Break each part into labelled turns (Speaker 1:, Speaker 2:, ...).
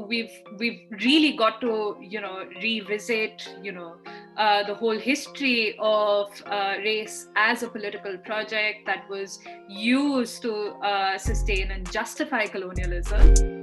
Speaker 1: we've really got to, revisit, the whole history of race as a political project that was used to sustain and justify colonialism.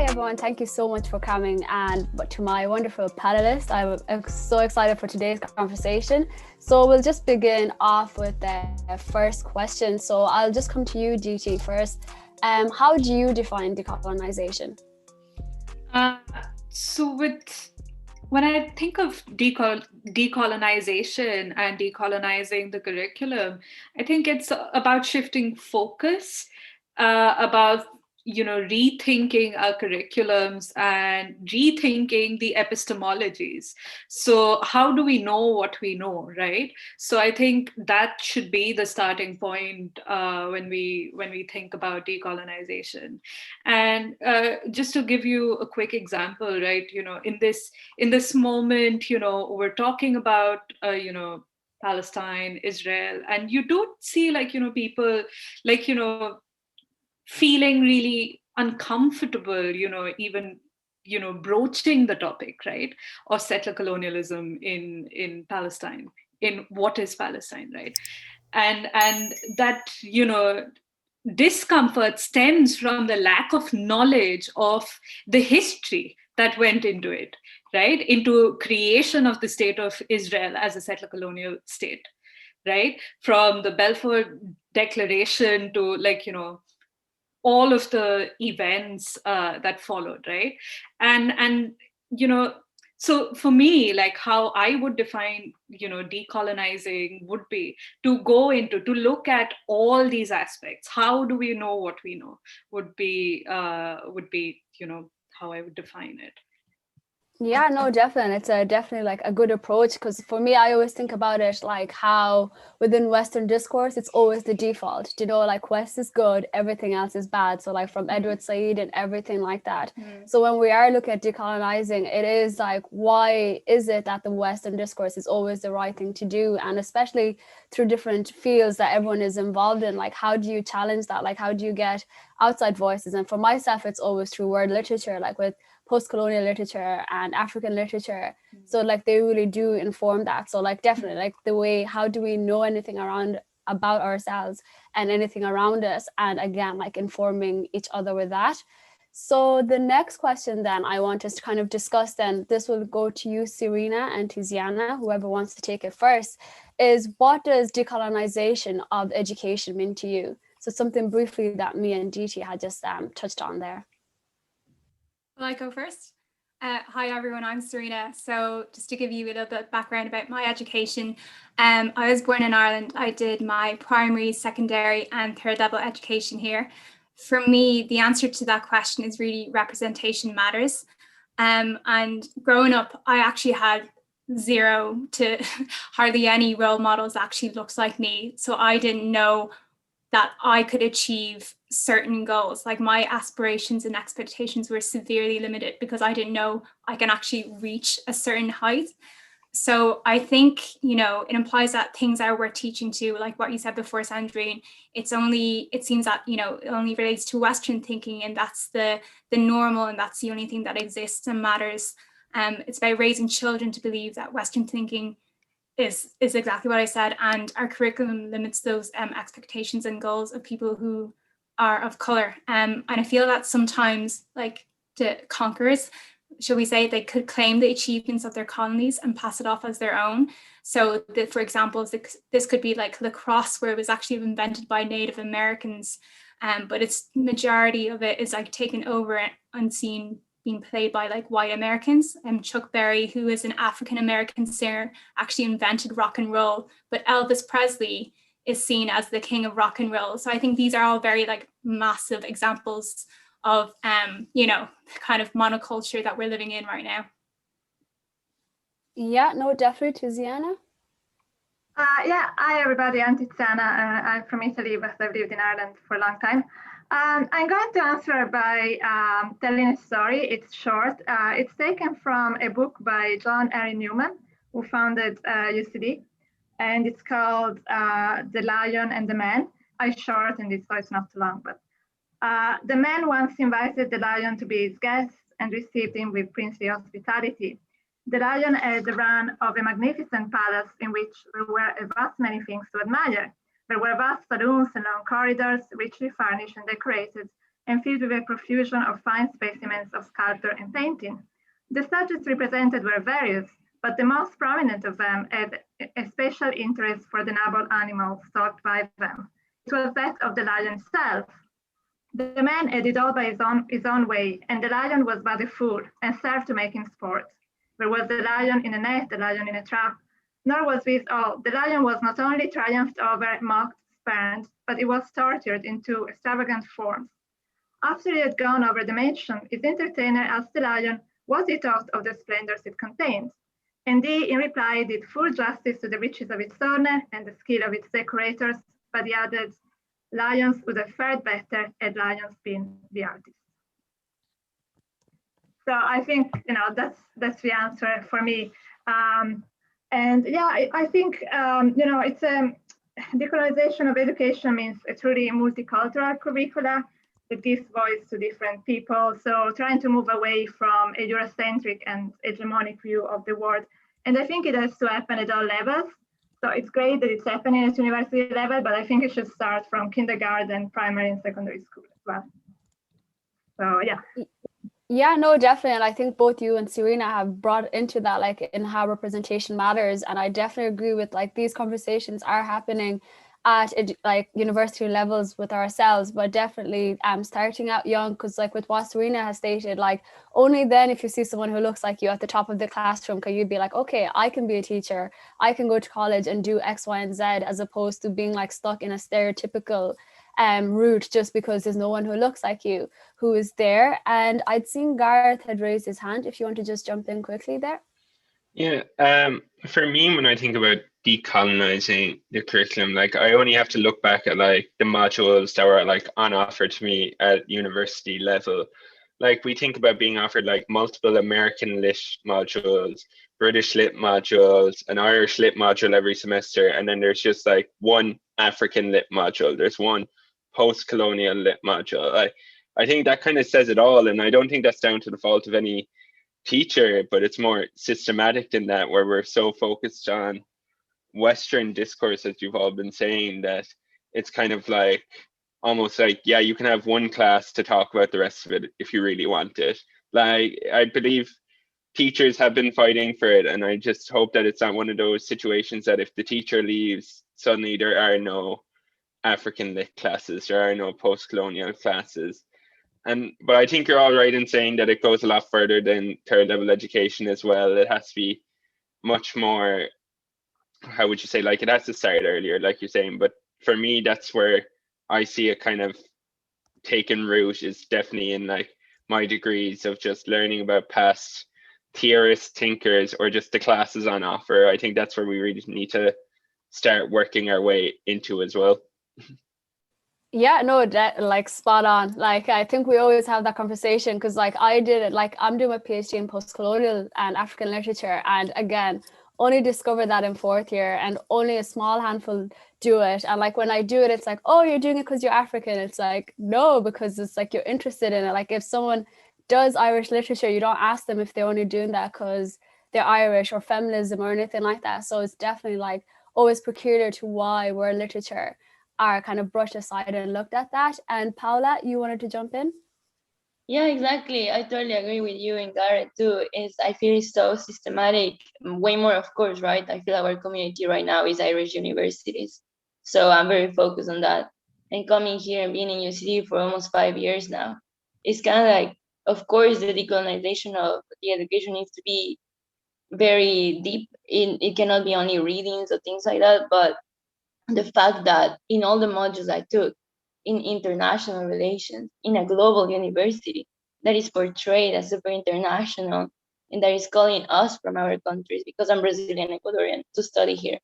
Speaker 2: Everyone, thank you so much for coming, and to my wonderful panelists. I'm so excited for today's conversation. So we'll just begin off with the first question. So I'll just come to you, DT, first. How do you define decolonization?
Speaker 1: When I think of decolonization and decolonizing the curriculum, I think it's about shifting focus, about rethinking our curriculums and rethinking the epistemologies. So how do we know what we know, right? So I think that should be the starting point when we think about decolonization. And just to give you a quick example, right? In this moment, we're talking about Palestine, Israel, and you don't see people feeling really uncomfortable, even broaching the topic, right, of settler colonialism in Palestine, in what is Palestine, right? And that discomfort stems from the lack of knowledge of the history that went into it, right, into creation of the state of Israel as a settler colonial state, right, from the Balfour Declaration to all of the events that followed, right? And so for me, how I would define decolonizing would be to look at all these aspects. How do we know what we know would be how I would define it.
Speaker 2: Yeah, no, definitely. It's definitely a good approach, because for me, I always think about it like how within Western discourse, it's always the default, West is good, everything else is bad. So from Edward Said and everything like that. So when we are looking at decolonizing, it is why is it that the Western discourse is always the right thing to do? And especially through different fields that everyone is involved in, how do you challenge that? How do you get outside voices? And for myself, it's always through word literature, with post-colonial literature and African literature. So they really do inform that. So definitely the way, how do we know anything about ourselves and anything around us, and again informing each other with that. So the next question then I want us to kind of discuss, then this will go to you, Serena, and Tiziana, whoever wants to take it first, is what does decolonization of education mean to you? So something briefly that me and DT had just touched on there.
Speaker 3: Will I go first? Hi everyone, I'm Serena. So just to give you a little bit of background about my education, I was born in Ireland. I did my primary, secondary and third level education here. For me, the answer to that question is really representation matters. And growing up, I actually had zero to hardly any role models that actually looks like me. So I didn't know that I could achieve certain goals. My aspirations and expectations were severely limited because I didn't know I can actually reach a certain height. So I think, it implies that things are worth teaching to, like what you said before, Sandrine. It seems that, it only relates to Western thinking, and that's the normal, and that's the only thing that exists and matters. It's about raising children to believe that Western thinking is exactly what I said, and our curriculum limits those expectations and goals of people who are of color. And I feel that sometimes, the conquerors, shall we say, they could claim the achievements of their colonies and pass it off as their own. So, for example, this could be lacrosse, where it was actually invented by Native Americans, but its majority of it is taken over and seen being played by white Americans. Chuck Berry, who is an African-American singer, actually invented rock and roll, but Elvis Presley is seen as the king of rock and roll. So I think these are all very massive examples of, kind of monoculture that we're living in right now.
Speaker 2: Yeah, no, definitely. Tiziana?
Speaker 4: Yeah, hi everybody, I'm Tiziana. I'm from Italy, but I've lived in Ireland for a long time. I'm going to answer by telling a story. It's short. It's taken from a book by John Henry Newman, who founded UCD. and it's called The Lion and the Man. I shortened it so it's not too long, but the man once invited the lion to be his guest and received him with princely hospitality. The lion had the run of a magnificent palace in which there were a vast many things to admire. There were vast saloons and long corridors, richly furnished and decorated, and filled with a profusion of fine specimens of sculpture and painting. The subjects represented were various, but the most prominent of them had a special interest for the noble animals stalked by them. It was that of the lion itself. The man had it all by his own way, and the lion was but a fool, and served to make him sport. There was the lion in a net, the lion in a trap. Nor was this all. The lion was not only triumphed over, mocked, spurned, but it was tortured into extravagant forms. After he had gone over the mansion, his entertainer asked the lion what he thought of the splendors it contained. And he, in reply, did full justice to the riches of its owner and the skill of its decorators, but he added, lions would have fared better had lions been the artists. So I think that's the answer for me. And yeah, I think it's a decolonization of education means a truly multicultural curricula that gives voice to different people. So trying to move away from a Eurocentric and hegemonic view of the world. And I think it has to happen at all levels. So it's great that it's happening at university level, but I think it should start from kindergarten, primary and secondary school as well. So yeah.
Speaker 2: Yeah, no, definitely. And I think both you and Serena have brought into that, like in how representation matters. And I definitely agree with like these conversations are happening at like university levels with ourselves, but definitely starting out young, because like with what Serena has stated, like only then if you see someone who looks like you at the top of the classroom can you be like, okay, I can be a teacher, I can go to college and do X, Y, and Z, as opposed to being like stuck in a stereotypical route just because there's no one who looks like you who is there. And I'd seen Gareth had raised his hand. If you want to just jump in quickly there.
Speaker 5: Yeah, for me, when I think about decolonizing the curriculum, like I only have to look back at like the modules that were like on offer to me at university level. Like we think about being offered like multiple American lit modules, British lit modules, an Irish lit module every semester, and then there's just like one African lit module. There's one post-colonial lit module. I think that kind of says it all, and I don't think that's down to the fault of any teacher, but it's more systematic than that, where we're so focused on Western discourse, as you've all been saying, that it's kind of like almost like, yeah, you can have one class to talk about the rest of it if you really want it. Like, I believe teachers have been fighting for it, and I just hope that it's not one of those situations that if the teacher leaves, suddenly there are no African lit classes, there are no post-colonial classes. But I think you're all right in saying that it goes a lot further than third level education as well. It has to be much more, how would you say, like it has to start earlier, like you're saying. But for me, that's where I see it kind of taken root, is definitely in like my degrees of just learning about past theorists, thinkers, or just the classes on offer. I think that's where we really need to start working our way into as well.
Speaker 2: Yeah, no, that like spot on. Like I think we always have that conversation because like I did it, like I'm doing my PhD in post-colonial and African literature, and again only discovered that in fourth year, and only a small handful do it. And like when I do it, it's like, oh, you're doing it because you're African. It's like, no, because it's like you're interested in it. Like if someone does Irish literature, you don't ask them if they're only doing that because they're Irish or feminism or anything like that. So it's definitely like always peculiar to why we're literature are kind of brushed aside and looked at that. And Paula, you wanted to jump in?
Speaker 6: Yeah, exactly. I totally agree with you and Gareth too. I feel it's so systematic, way more, of course, right? I feel our community right now is Irish universities. So I'm very focused on that. And coming here and being in UCD for almost 5 years now, it's kind of like, of course, the decolonization of the education needs to be very deep. It cannot be only readings or things like that, but the fact that in all the modules I took in international relations in a global university that is portrayed as super international and that is calling us from our countries, because I'm Brazilian Ecuadorian, to study here.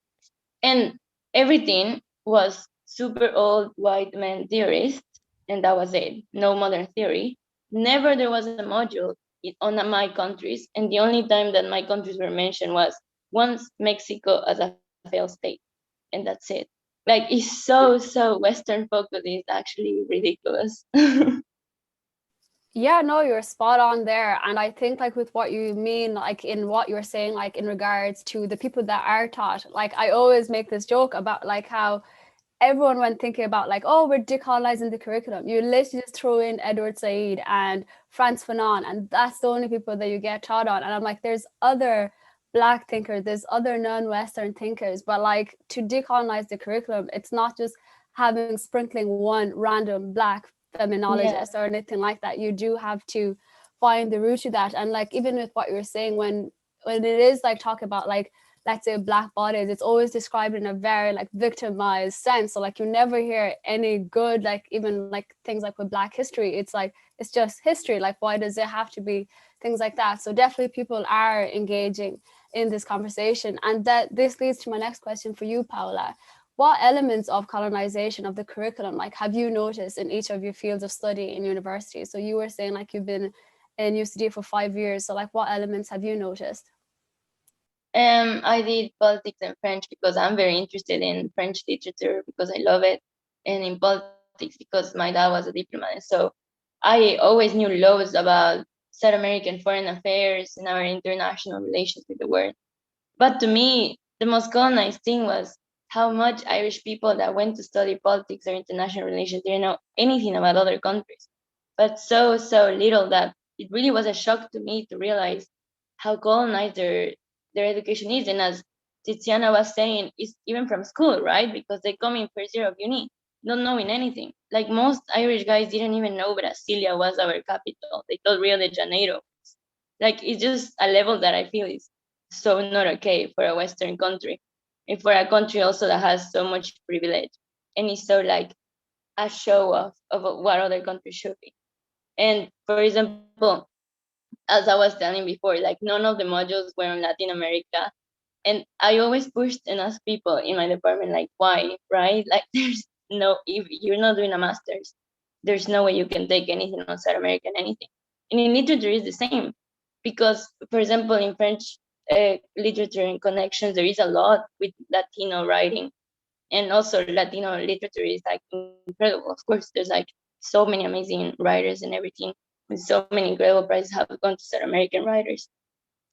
Speaker 6: And everything was super old white men theorists, and that was it. No modern theory. Never there was a module on my countries, and the only time that my countries were mentioned was once Mexico as a failed state, and that's it. Like, it's so Western focused. It's actually ridiculous.
Speaker 2: Yeah, no, you're spot on there. And I think like with what you mean, like in what you're saying, like in regards to the people that are taught, like I always make this joke about like how everyone when thinking about like, oh, we're decolonizing the curriculum, you literally just throw in Edward Said and Frantz Fanon, and that's the only people that you get taught on. And I'm like, there's other Black thinkers, there's other non-Western thinkers, but like to decolonize the curriculum, it's not just having sprinkling one random Black feminologist or anything like that. You do have to find the root to that. And like even with what you're saying, when it is like talk about like, let's say Black bodies, it's always described in a very like victimized sense. So like you never hear any good, like even like things like with Black history, it's like it's just history, like why does it have to be things like that? So definitely people are engaging in this conversation. And that this leads to my next question for you, Paula. What elements of colonization of the curriculum like have you noticed in each of your fields of study in university? So you were saying like you've been in UCD for 5 years, so like what elements have you noticed?
Speaker 6: I did politics and French because I'm very interested in French literature because I love it, and in politics because my dad was a diplomat. So I always knew loads about South American foreign affairs and our international relations with the world. But to me, the most colonized thing was how much Irish people that went to study politics or international relations didn't know anything about other countries, but so little that it really was a shock to me to realize how colonized their education is. And as Tiziana was saying, it's even from school, right? Because they come in first year of uni not knowing anything. Like most Irish guys didn't even know Brasilia was our capital. They thought Rio de Janeiro. Like it's just a level that I feel is so not okay for a Western country, and for a country also that has so much privilege, and it's so like a show of what other countries should be. And for example, as I was telling before, like none of the modules were in Latin America. And I always pushed and asked people in my department, like, why, right? Like, there's no, if you're not doing a master's, there's no way you can take anything on South American anything. And in literature is the same. Because, for example, in French literature and connections, there is a lot with Latino writing. And also Latino literature is like incredible. Of course, there's like so many amazing writers and everything. And so many incredible prizes have gone to South American writers.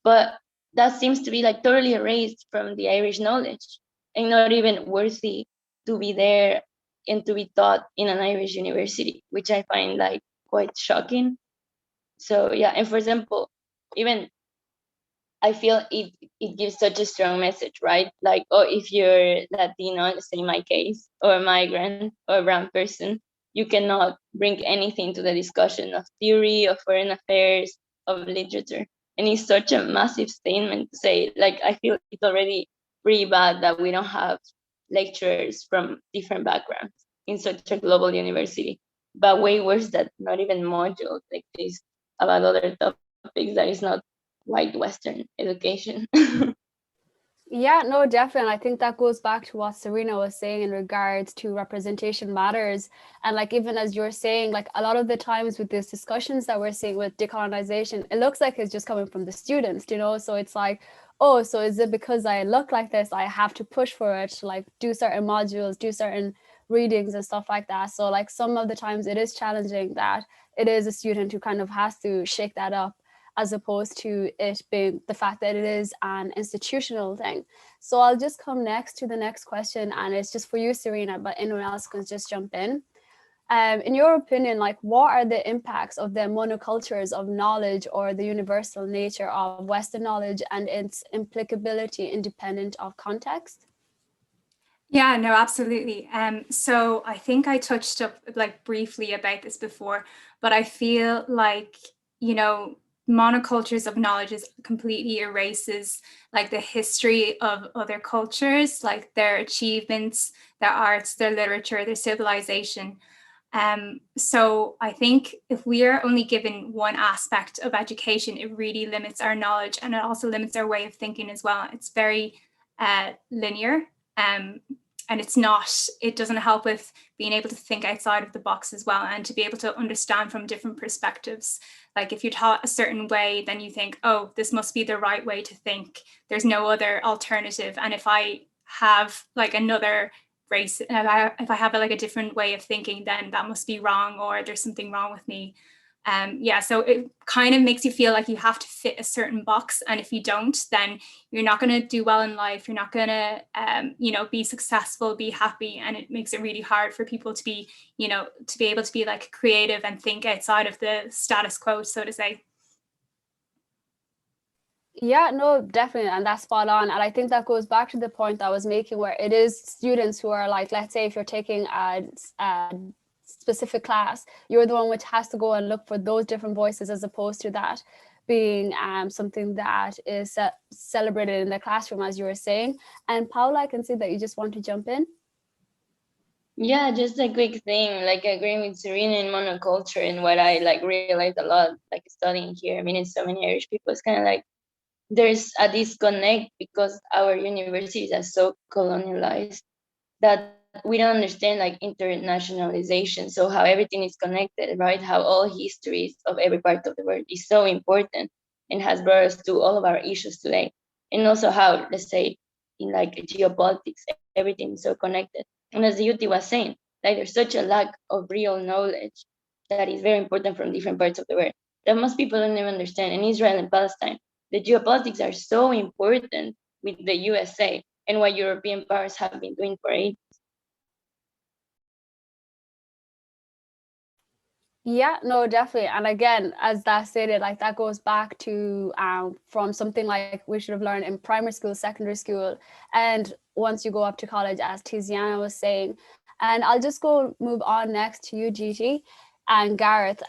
Speaker 6: But that seems to be like totally erased from the Irish knowledge and not even worthy to be there and to be taught in an Irish university, which I find like quite shocking. So yeah, and for example, even I feel it gives such a strong message, right? Like, oh, if you're Latino, let's say in my case, or a migrant or a brown person, you cannot bring anything to the discussion of theory, of foreign affairs, of literature. And it's such a massive statement to say. Like, I feel it's already pretty bad that we don't have lecturers from different backgrounds in such a global university. But way worse that not even modules like this about other topics that is not white Western education.
Speaker 2: Yeah, no, definitely. I think that goes back to what Serena was saying in regards to representation matters. And like, even as you're saying, like a lot of the times with these discussions that we're seeing with decolonization, it looks like it's just coming from the students, you know? So it's like, oh, so is it because I look like this, I have to push for it, to like do certain modules, do certain readings and stuff like that. So like some of the times it is challenging that it is a student who kind of has to shake that up, as opposed to it being the fact that it is an institutional thing. So I'll just come next to the next question, and it's just for you, Serena, but anyone else can just jump in. In your opinion, like what are the impacts of the monocultures of knowledge or the universal nature of Western knowledge and its implicability independent of context?
Speaker 3: Yeah, no, absolutely. So I think I touched up like briefly about this before, but I feel like, you know, monocultures of knowledge is completely erases like the history of other cultures, like their achievements, their arts, their literature, their civilization. So I think if we are only given one aspect of education, it really limits our knowledge, and it also limits our way of thinking as well. It's very linear. And it doesn't help with being able to think outside of the box as well, and to be able to understand from different perspectives. Like if you're taught a certain way, then you think, oh, this must be the right way to think. There's no other alternative. And if I have like another race, and if I have like a different way of thinking, then that must be wrong, or there's something wrong with me. Yeah, so it kind of makes you feel like you have to fit a certain box, and if you don't, then you're not going to do well in life. You're not going to, be successful, be happy, and it makes it really hard for people to be, to be able to be like creative and think outside of the status quo, so to say.
Speaker 2: Yeah, no, definitely. And that's spot on. And I think that goes back to the point I was making, where it is students who are like, let's say if you're taking a specific class, you're the one which has to go and look for those different voices, as opposed to that being something that is celebrated in the classroom, as you were saying. And Paula, I can see that you just want to jump in.
Speaker 6: Yeah, just a quick thing, like agreeing with Serena in monoculture, and what I like realized a lot, like studying here, meeting so many Irish people, it's kind of like there's a disconnect because our universities are so colonialized that we don't understand like internationalization. So how everything is connected, right? How all histories of every part of the world is so important and has brought us to all of our issues today. And also how, let's say, in like geopolitics, everything is so connected. And as the Yuti was saying, like there's such a lack of real knowledge that is very important from different parts of the world that most people don't even understand. In Israel and Palestine, the geopolitics are so important with the USA and what European powers have been doing for ages.
Speaker 2: Yeah, no, definitely. And again, as that stated, like that goes back to from something like we should have learned in primary school, secondary school, and once you go up to college, as Tiziana was saying. And I'll just go move on next to you, Gigi and Gareth.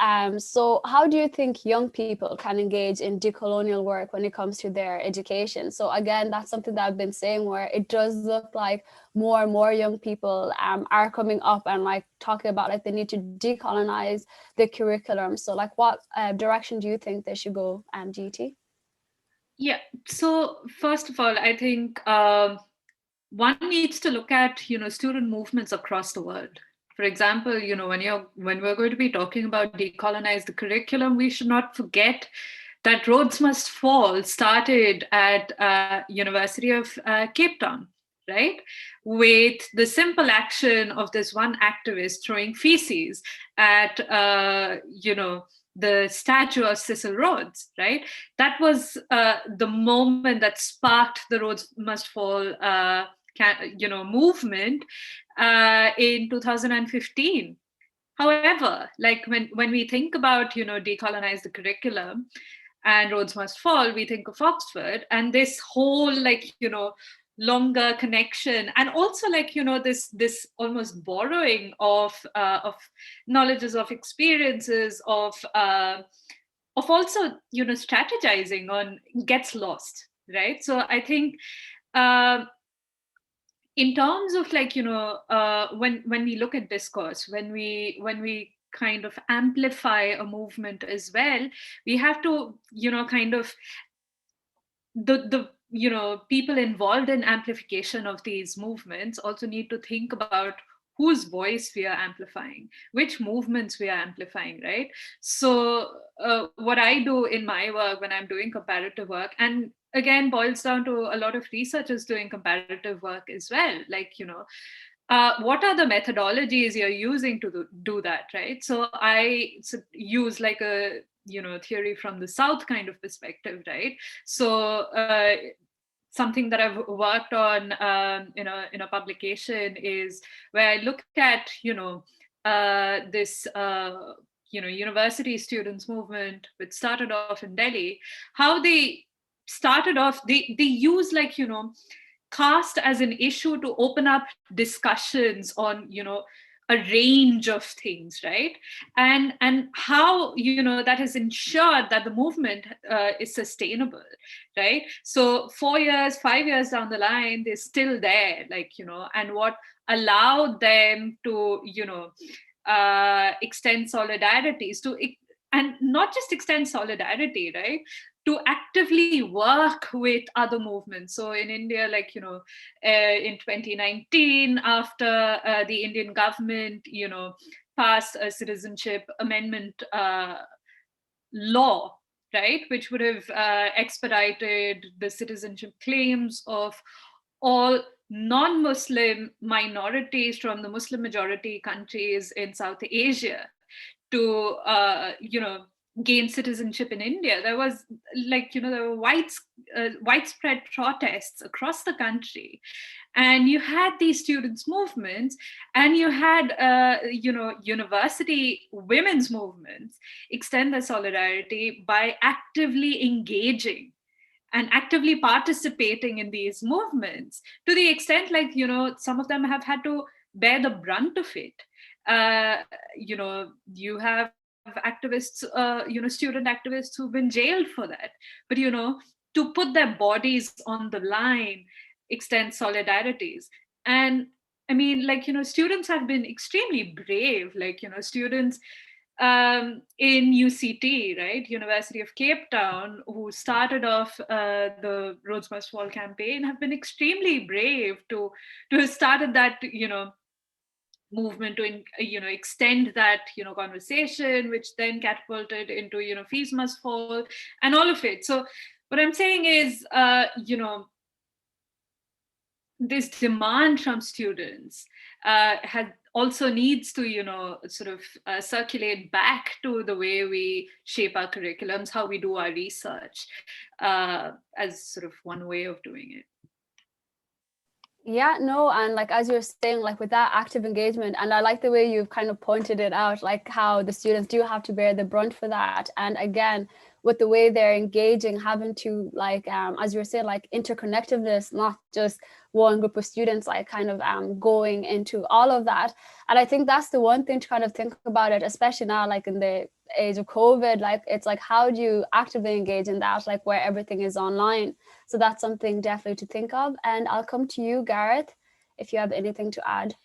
Speaker 2: So how do you think young people can engage in decolonial work when it comes to their education? So again, that's something that I've been saying, where it does look like more and more young people are coming up and like talking about like they need to decolonize the curriculum. So like what direction do you think they should go, GT?
Speaker 1: Yeah, so first of all, I think one needs to look at, student movements across the world. For example, when we're going to be talking about decolonize the curriculum, we should not forget that Roads Must Fall started at University of Cape Town, right? With the simple action of this one activist throwing feces at, the statue of Cecil Rhodes, right? That was the moment that sparked the Roads Must Fall movement in 2015. However, like when we think about decolonize the curriculum and Roads Must Fall, we think of Oxford and this whole longer connection, and also this almost borrowing of knowledges, of experiences, of also strategizing on gets lost, right? So I think in terms of when we look at discourse, when we kind of amplify a movement as well, we have to kind of the people involved in amplification of these movements also need to think about whose voice we are amplifying, which movements we are amplifying, right? So what I do in my work when I'm doing comparative work, and again boils down to a lot of researchers doing comparative work as well, what are the methodologies you're using to do that, right? So I use like a theory from the South kind of perspective, right? So something that I've worked on in a publication is where I look at this university students movement, which started off in Delhi, how they started off, they use caste as an issue to open up discussions on a range of things, right? And how that has ensured that the movement is sustainable, right? So 4 years, 5 years down the line, they're still there, and what allowed them to extend solidarities to, and not just extend solidarity, right, to actively work with other movements. So in India, in 2019, after the Indian government, passed a citizenship amendment law, right, which would have expedited the citizenship claims of all non-Muslim minorities from the Muslim majority countries in South Asia to, gain citizenship in India. There was there were widespread protests across the country. And you had these students' movements, and you had, university women's movements extend their solidarity by actively engaging and actively participating in these movements, to the extent some of them have had to bear the brunt of it. You have activists, student activists who've been jailed for that. But to put their bodies on the line, extend solidarities. And I mean, students have been extremely brave. Students in UCT, right, University of Cape Town, who started off the Roads Must Fall campaign, have been extremely brave to have started that, movement to extend that conversation, which then catapulted into fees must fall and all of it. So what I'm saying is this demand from students also needs to circulate back to the way we shape our curriculums, how we do our research, as sort of one way of doing it.
Speaker 2: Yeah, no, and as you're saying, with that active engagement, and I like the way you've kind of pointed it out, how the students do have to bear the brunt for that. And again, with the way they're engaging, having to as you were saying, interconnectedness, not just one group of students, going into all of that. And I think that's the one thing to kind of think about it, especially now, in the age of COVID, it's how do you actively engage in that, where everything is online. So that's something definitely to think of. And I'll come to you, Gareth, if you have anything to add.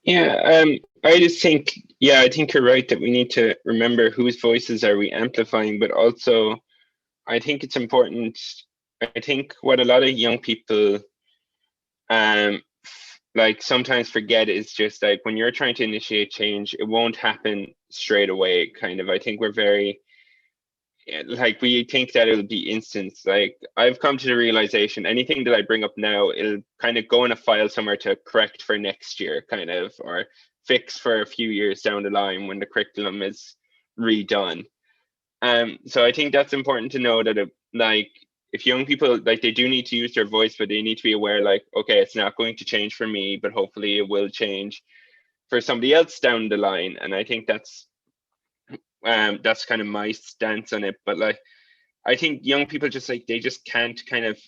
Speaker 5: Yeah, I just think, I think you're right that we need to remember whose voices are we amplifying, but also I think it's important. I think what a lot of young people sometimes forget is just when you're trying to initiate change, it won't happen straight away. Kind of, I think we're very we think that it'll be instant. I've come to the realization anything that I bring up now, it'll kind of go in a file somewhere to correct for next year, kind of, or fix for a few years down the line when the curriculum is redone. So I think that's important to know, that if young people, they do need to use their voice, but they need to be aware, okay, it's not going to change for me, but hopefully it will change for somebody else down the line. And I think that's kind of my stance on it. But I think young people just they just can't kind of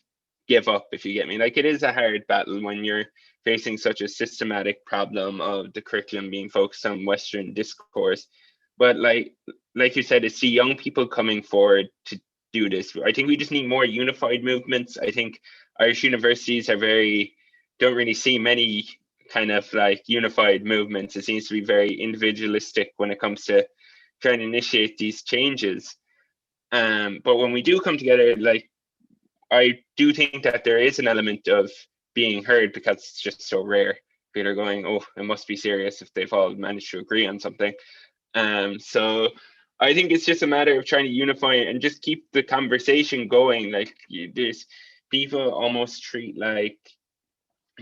Speaker 5: give up, if you get me. It is a hard battle when you're facing such a systematic problem of the curriculum being focused on Western discourse. But like you said, it's the young people coming forward to do this. I think we just need more unified movements. I think Irish universities don't really see many kind of unified movements. It seems to be very individualistic when it comes to trying to initiate these changes. But when we do come together, I do think that there is an element of being heard, because it's just so rare. People are going, oh, it must be serious if they've all managed to agree on something. So I think it's just a matter of trying to unify and just keep the conversation going. There's people almost treat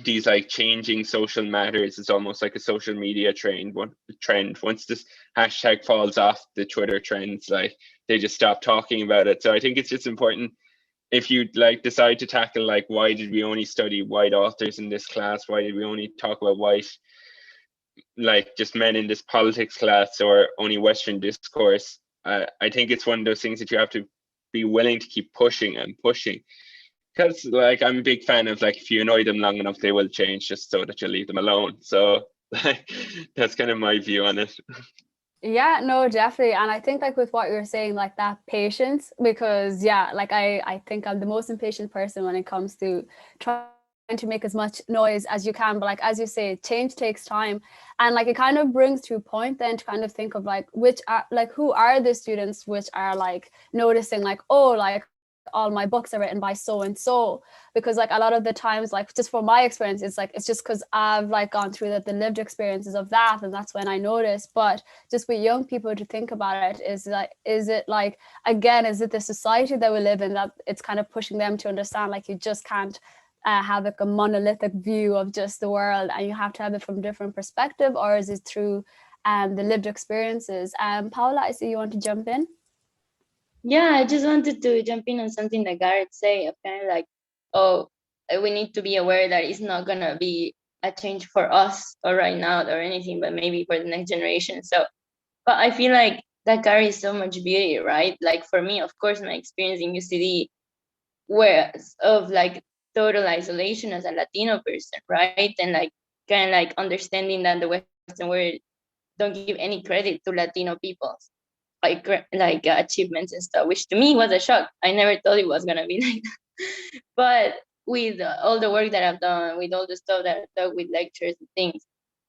Speaker 5: these changing social matters is almost like a social media trend. Once this hashtag falls off the Twitter trends, they just stop talking about it. So I think it's just important, if you decide to tackle why did we only study white authors in this class, why did we only talk about white just men in this politics class, or only Western discourse, I think it's one of those things that you have to be willing to keep pushing and pushing. Because I'm a big fan of if you annoy them long enough, they will change, just so that you leave them alone. So that's kind of my view on it.
Speaker 2: Yeah, no, definitely. And I think with what you're saying, that patience, because I think I'm the most impatient person when it comes to trying to make as much noise as you can. But as you say, change takes time. And it kind of brings to a point then to kind of think of which are who are the students which are noticing all my books are written by so and so, because a lot of the times just from my experience, it's just because I've gone through the lived experiences of that, and that's when I notice. But just with young people to think about it, is it again, is it the society that we live in that it's kind of pushing them to understand you just can't have like a monolithic view of just the world, and you have to have it from different perspective, or is it through the lived experiences? Paula, I see you want to jump in.
Speaker 6: Yeah, I just wanted to jump in on something that Garrett said, of kind of like, oh, we need to be aware that it's not gonna be a change for us or right now or anything, but maybe for the next generation. So, but I feel like that carries so much beauty, right? Like for me, of course, my experience in UCD was of like total isolation as a Latino person, right? And like kind of like understanding that the Western world don't give any credit to Latino people's like achievements and stuff, which to me was a shock. I never thought it was gonna be like that. But with all the work that I've done, with all the stuff that I've done with lectures and things,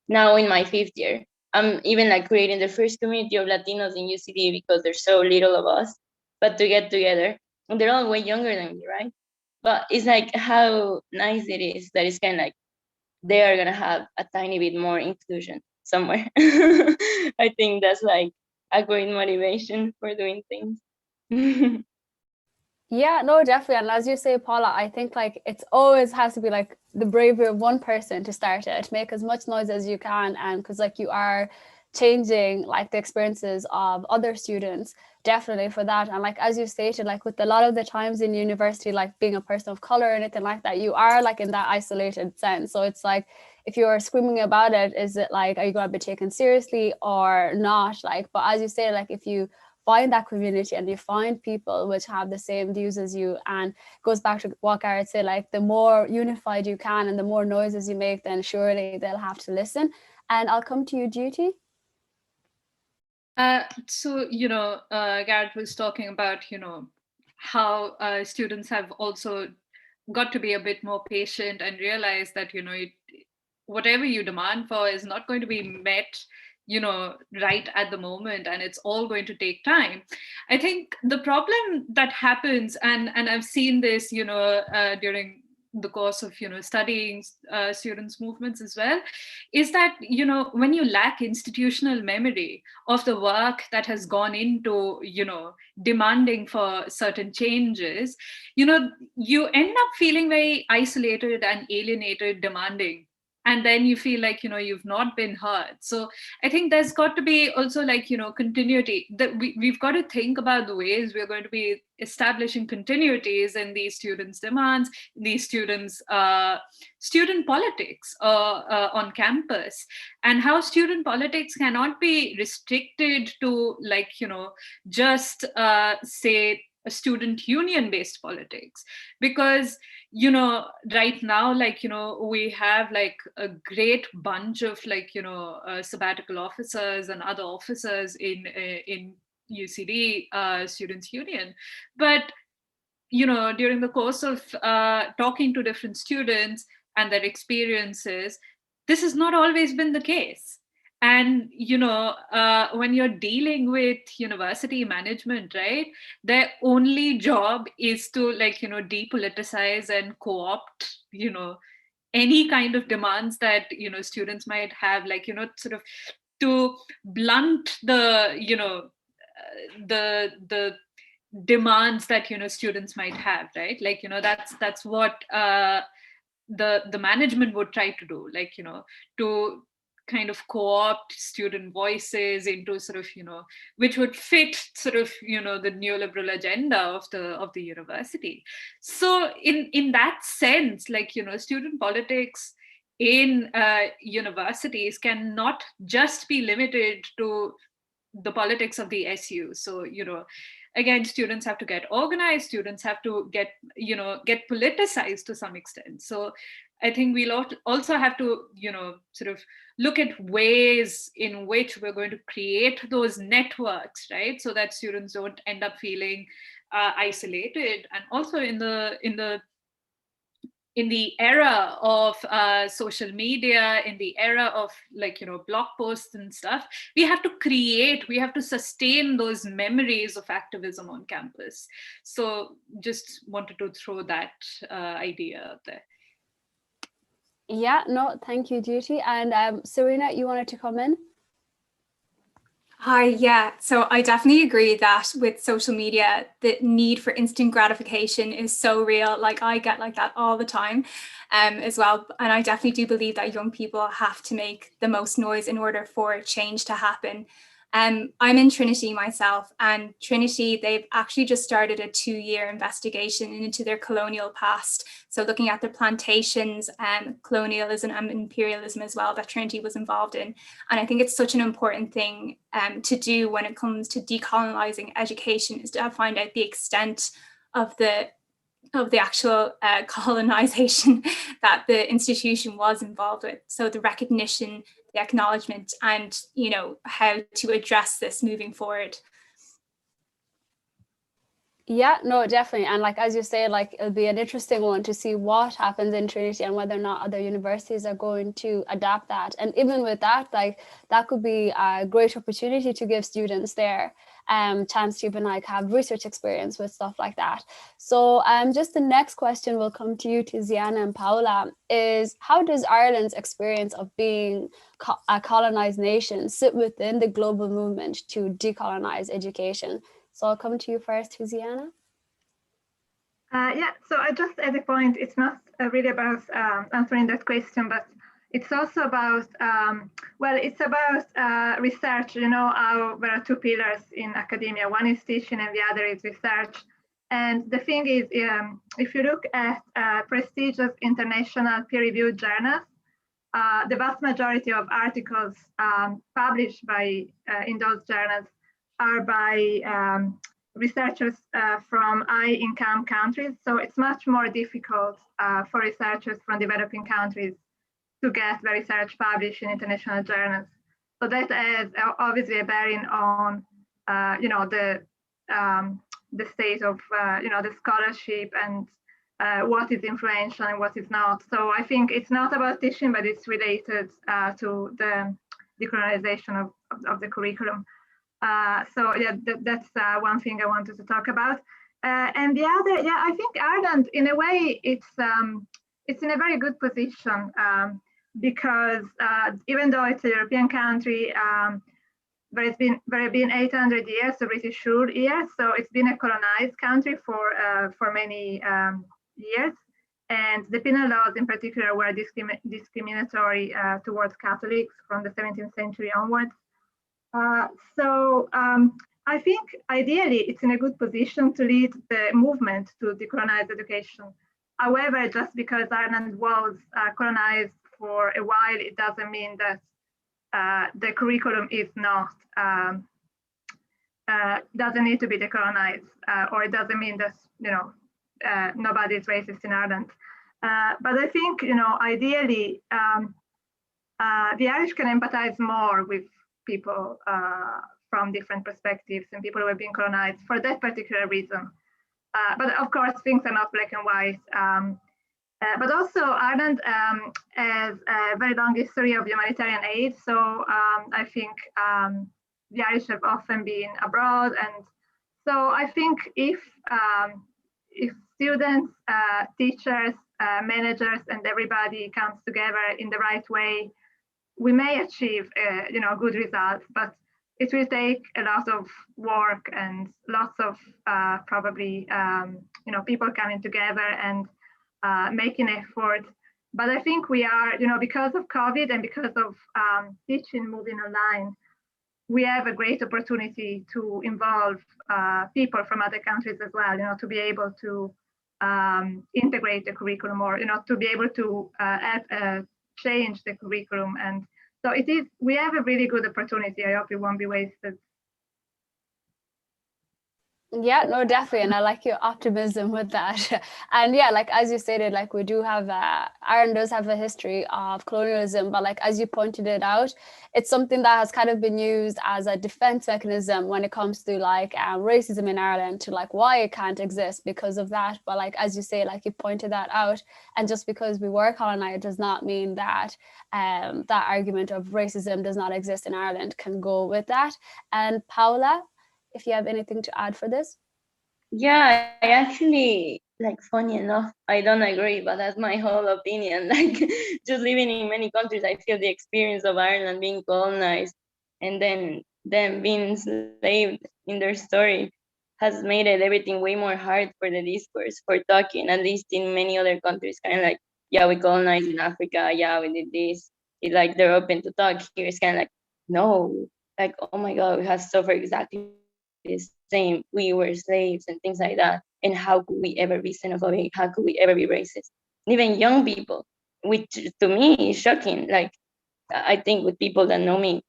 Speaker 6: now in my 5th year, I'm even like creating the first community of Latinos in UCD because there's so little of us, but to get together, and they're all way younger than me, right? But it's like how nice it is that it's kind of like they are gonna have a tiny bit more inclusion somewhere. I think that's like a great motivation for doing things.
Speaker 2: Yeah, no, definitely. And as you say, Paula, I think like it's always has to be like the bravery of one person to start it, make as much noise as you can. And because like you are changing like the experiences of other students, definitely for that. And like as you stated, like with a lot of the times in university, like being a person of color or anything like that, you are like in that isolated sense. So it's like if you're screaming about it, is it like, are you going to be taken seriously or not? Like, but as you say, like if you find that community and you find people which have the same views as you, and goes back to what Garrett said, like the more unified you can and the more noises you make, then surely they'll have to listen. And I'll come to you, Duty.
Speaker 1: So, Garrett was talking about, how students have also got to be a bit more patient and realize that, whatever you demand for is not going to be met, right at the moment, and it's all going to take time. I think the problem that happens, and I've seen this, during the course of studying students movements as well, is that when you lack institutional memory of the work that has gone into demanding for certain changes, you end up feeling very isolated and alienated demanding, and then you feel like you've not been heard. So I think there's got to be also like continuity, that we've got to think about the ways we're going to be establishing continuities in these students' demands, these students student politics on campus, and how student politics cannot be restricted to like just say a student union based politics, because right now, like we have like a great bunch of like sabbatical officers and other officers in UCD students union, but during the course of talking to different students and their experiences, this has not always been the case. And when you're dealing with university management, right, their only job is to like depoliticize and co-opt any kind of demands that students might have, like sort of to blunt the the demands that students might have, right? Like that's what the management would try to do, like to kind of co-opt student voices into sort of which would fit sort of the neoliberal agenda of the university. So in that sense, like student politics in universities cannot just be limited to the politics of the SU. So again, students have to get organized, students have to get get politicized to some extent. So I think we'll also have to sort of look at ways in which we're going to create those networks, right, so that students don't end up feeling isolated. And also in the era of social media, in the era of like blog posts and stuff, we have to sustain those memories of activism on campus. So just wanted to throw that idea out there.
Speaker 2: Yeah, no, thank you, Duty. And Serena, you wanted to come in?
Speaker 3: Hi, yeah. So I definitely agree that with social media, the need for instant gratification is so real. Like I get like that all the time, as well. And I definitely do believe that young people have to make the most noise in order for change to happen. I'm in Trinity myself, and Trinity, they've actually just started a 2-year investigation into their colonial past. So looking at the plantations and colonialism and imperialism as well that Trinity was involved in. And I think it's such an important thing to do when it comes to decolonizing education, is to find out the extent of the actual colonization that the institution was involved with. So the recognition, the acknowledgement, and how to address this moving forward.
Speaker 2: Yeah, no, definitely. And like, as you say, like, it'll be an interesting one to see what happens in Trinity and whether or not other universities are going to adapt that. And even with that, like, that could be a great opportunity to give students their chance to even like have research experience with stuff like that. So just the next question will come to you, Tiziana and Paola, is how does Ireland's experience of being a colonized nation sit within the global movement to decolonize education? So I'll come to you first, Tiziana.
Speaker 4: Yeah, so I just add a point. It's not really about answering that question, but it's also about, it's about research. You know, there are two pillars in academia. One is teaching and the other is research. And the thing is, if you look at prestigious international peer-reviewed journals, the vast majority of articles published by in those journals are by researchers from high-income countries. So it's much more difficult for researchers from developing countries to get their research published in international journals. So that has obviously a bearing on, the state of, the scholarship and what is influential and what is not. So I think it's not about teaching, but it's related to the decolonization of the curriculum. So yeah, that's one thing I wanted to talk about. And the other, yeah, I think Ireland, in a way, it's in a very good position because even though it's a European country, there have been 800 years of British rule here, so it's been a colonized country for many years. And the penal laws in particular were discriminatory towards Catholics from the 17th century onwards. I think ideally it's in a good position to lead the movement to decolonize education. However, just because Ireland was colonized for a while, it doesn't mean that the curriculum is not doesn't need to be decolonized, or it doesn't mean that nobody is racist in Ireland. But I think ideally the Irish can empathize more with people from different perspectives and people who have been colonized for that particular reason. But of course, things are not black and white. But also Ireland has a very long history of humanitarian aid. So I think the Irish have often been abroad. And so I think if students, teachers, managers, and everybody comes together in the right way, we may achieve good results, but it will take a lot of work and lots of probably people coming together and making effort. But I think we are, because of COVID and because of teaching moving online, we have a great opportunity to involve people from other countries as well, to be able to integrate the curriculum, or to be able to change the curriculum. And so we have a really good opportunity. I hope it won't be wasted.
Speaker 2: Yeah, no, definitely. And I like your optimism with that. And yeah, like, as you stated, like, we do have, Ireland does have a history of colonialism, but like, as you pointed it out, it's something that has kind of been used as a defense mechanism when it comes to like racism in Ireland, to like why it can't exist because of that. But like, as you say, like you pointed that out, and just because we were colonized does not mean that that argument of racism does not exist in Ireland can go with that. And Paola, if you have anything to add for this.
Speaker 6: Yeah, I actually, like, funny enough, I don't agree, but that's my whole opinion. Like, just living in many countries, I feel the experience of Ireland being colonized and then them being enslaved in their story has made it everything way more hard for the discourse, for talking, at least in many other countries, kind of like, yeah, we colonized in Africa, yeah, we did this. It, like, they're open to talk. Here it's kind of like, no, like, oh my God, we have suffered exactly the same. We were slaves and things like that. And how could we ever be xenophobic? How could we ever be racist? And even young people, which to me is shocking. Like, I think with people that know me,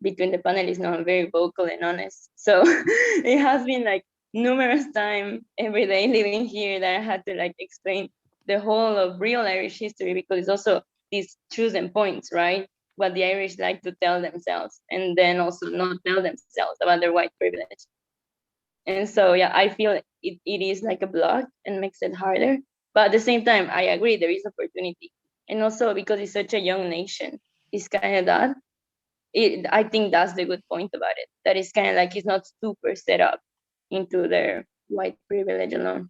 Speaker 6: between the panelists now, I'm very vocal and honest. So it has been like numerous times every day living here that I had to like explain the whole of real Irish history, because it's also these chosen points, right? What the Irish like to tell themselves, and then also not tell themselves about their white privilege. And so, yeah, I feel it is like a block and makes it harder. But at the same time, I agree, there is opportunity. And also because it's such a young nation, it's kind of that. I think that's the good point about it. That it's kind of like it's not super set up into their white privilege alone.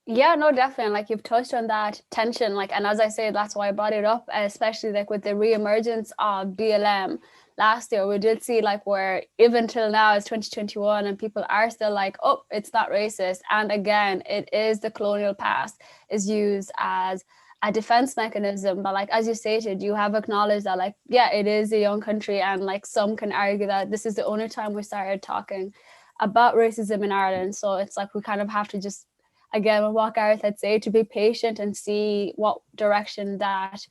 Speaker 2: Yeah, no, definitely. Like you've touched on that tension, like, and as I say, that's why I brought it up, especially like with the reemergence of BLM last year. We did see like where even till now it's 2021 and people are still like, oh, it's not racist. And again, it is the colonial past is used as a defense mechanism. But like as you stated, you have acknowledged that like, yeah, it is a young country, and like some can argue that this is the only time we started talking about racism in Ireland. So it's like we kind of have to just, again, what Gareth had said, to be patient and see what direction that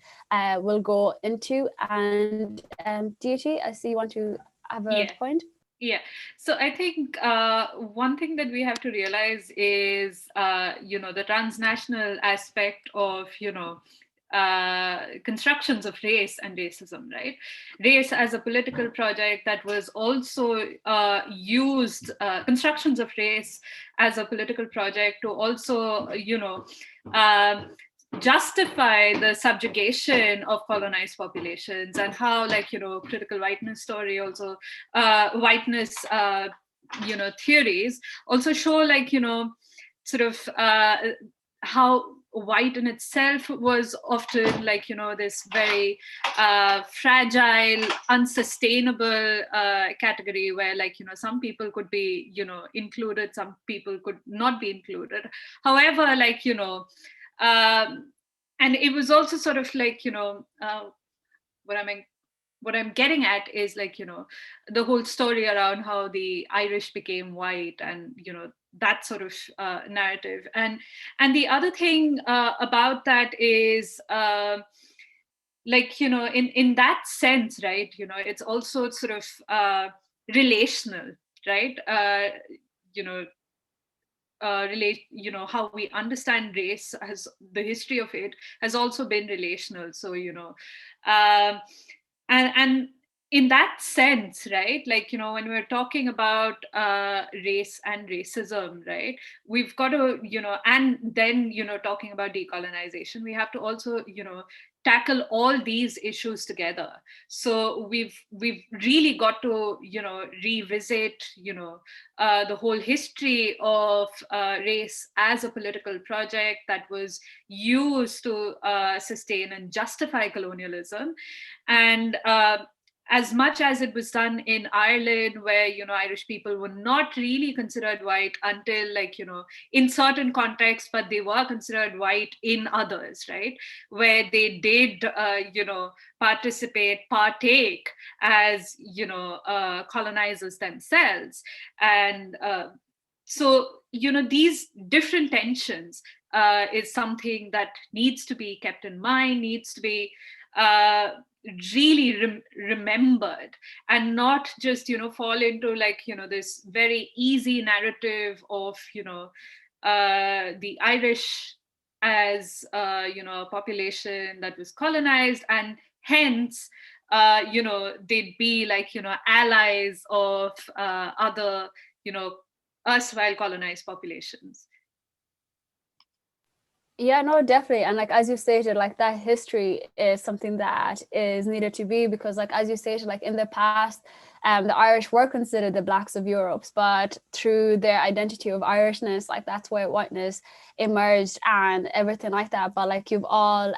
Speaker 2: will go into. And Deity, I see you want to have a point.
Speaker 1: Yeah. So I think one thing that we have to realize is, the transnational aspect of, constructions of race and racism, right? Race as a political project that was also used, constructions of race as a political project to also, justify the subjugation of colonized populations, and how, like, critical whiteness story also, whiteness, theories also show, like, sort of how white in itself was often, like, this very fragile, unsustainable category where, like, some people could be, included, some people could not be included. However, like, and it was also sort of like, what I mean, what I'm getting at is, like, the whole story around how the Irish became white, and that sort of narrative. And the other thing about that is, like, in that sense, right, it's also sort of relational, right? You know relate how we understand race, has the history of it has also been relational. So, and in that sense, right, like, when we're talking about race and racism, right, we've got to, and then, talking about decolonization, we have to also, tackle all these issues together. So we've really got to, revisit, the whole history of race as a political project that was used to sustain and justify colonialism. And as much as it was done in Ireland, where, Irish people were not really considered white until, like, in certain contexts, but they were considered white in others, right? Where they did, partake as, colonizers themselves. And so, these different tensions is something that needs to be kept in mind, needs to be really remembered, and not just, fall into, like, this very easy narrative of, the Irish as, a population that was colonized, and hence, they'd be, like, allies of other, erstwhile colonized populations.
Speaker 2: Yeah, no, definitely. And like as you stated, like that history is something that is needed to be, because like as you stated, like in the past, the Irish were considered the blacks of Europe, but through their identity of Irishness, like that's where whiteness emerged and everything like that. But like you've all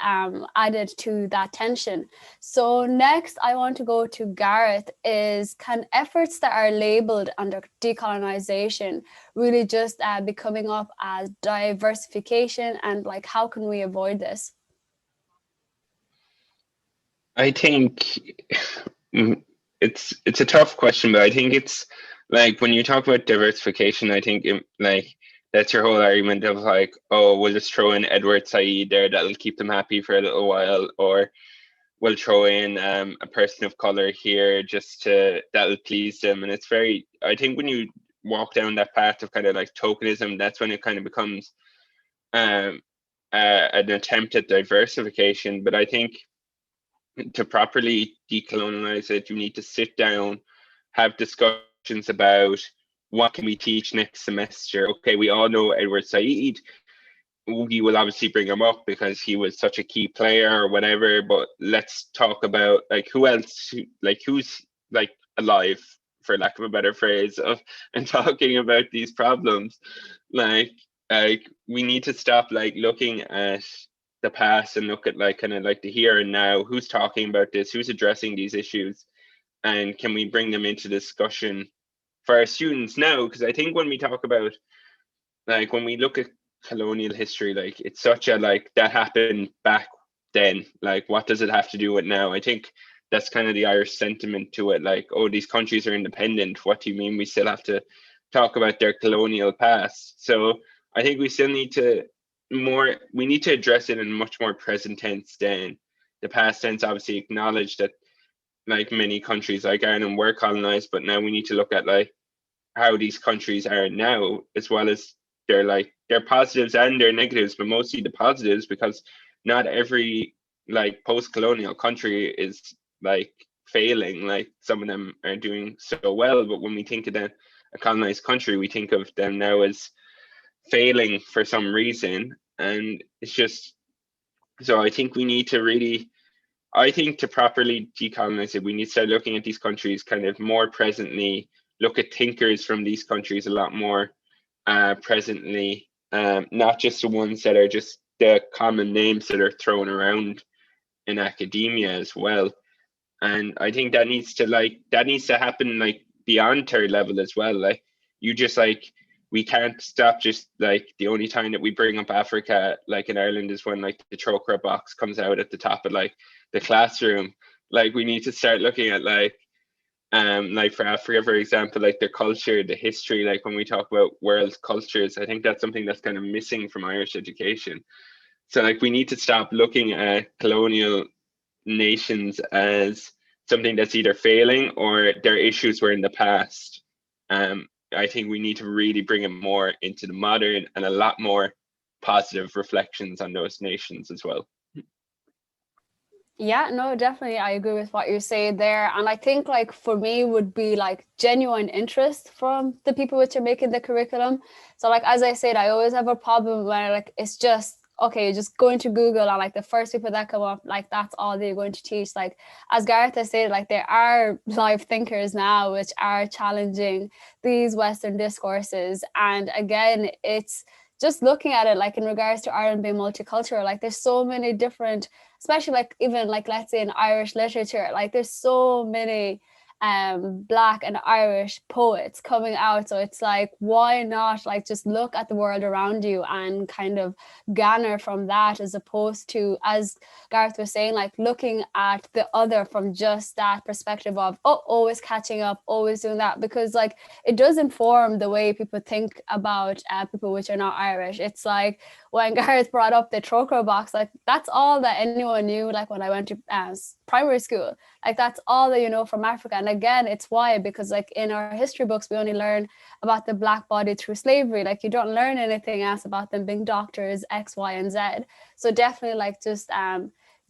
Speaker 2: added to that tension. So next I want to go to Gareth is, can efforts that are labeled under decolonization really just be coming up as diversification, and like how can we avoid this?
Speaker 5: I think it's a tough question, but I think it's like when you talk about diversification, I think like that's your whole argument of like, oh, we'll just throw in Edward Said there, that'll keep them happy for a little while, or we'll throw in a person of color here just to that'll please them. And it's very, I think when you walk down that path of kind of like tokenism, that's when it kind of becomes um, an attempt at diversification. But I think to properly decolonize it, you need to sit down, have discussions about what can we teach next semester. Okay, we all know Edward Said. We will obviously bring him up because he was such a key player or whatever. But let's talk about like who else, like who's like alive, for lack of a better phrase, of and talking about these problems. Like, like we need to stop like looking at the past and look at like kind of like the here and now. Who's talking about this? Who's addressing these issues? And can we bring them into discussion for our students now? Because I think when we talk about like when we look at colonial history, like it's such a like that happened back then. Like what does it have to do with now? I think that's kind of the Irish sentiment to it. Like, oh, these countries are independent. What do you mean we still have to talk about their colonial past? So I think we still need to we need to address it in much more present tense than the past tense. Obviously acknowledge that like many countries like Ireland were colonized, but now we need to look at like how these countries are now, as well as their positives and their negatives, but mostly the positives, because not every like post-colonial country is like failing. Like some of them are doing so well, but when we think of them a colonized country, we think of them now as failing for some reason. And it's just, so I think we need to really, I think to properly decolonize it, we need to start looking at these countries kind of more presently, look at thinkers from these countries a lot more presently, not just the ones that are just the common names that are thrown around in academia as well. And I think that needs to happen like beyond third level as well. Like you just like, we can't stop just like the only time that we bring up Africa, like in Ireland, is when like the Chokra box comes out at the top of like the classroom. Like we need to start looking at like for Africa, for example, like their culture, the history, like when we talk about world cultures, I think that's something that's kind of missing from Irish education. So like we need to stop looking at colonial nations as something that's either failing or their issues were in the past. I think we need to really bring it more into the modern and a lot more positive reflections on those nations as well.
Speaker 2: Yeah, no, definitely. I agree with what you say there. And I think like for me would be like genuine interest from the people which are making the curriculum. So like, as I said, I always have a problem where like, it's just, okay, just going to Google and like the first people that come up, like that's all they're going to teach. Like as Gareth has said, like there are live thinkers now which are challenging these Western discourses. And again, it's just looking at it like in regards to Ireland being multicultural, like there's so many different, especially like even like let's say in Irish literature, like there's so many Black and Irish poets coming out. So it's like, why not like just look at the world around you and kind of garner from that, as opposed to, as Gareth was saying, like looking at the other from just that perspective of, oh, always catching up, always doing that, because like it does inform the way people think about people which are not Irish. It's like when Gareth brought up the trocar box, like that's all that anyone knew, like when I went to primary school, like that's all that you know from Africa. And again, it's why, because like in our history books we only learn about the Black body through slavery. Like you don't learn anything else about them being doctors, X, Y, and Z. So definitely like just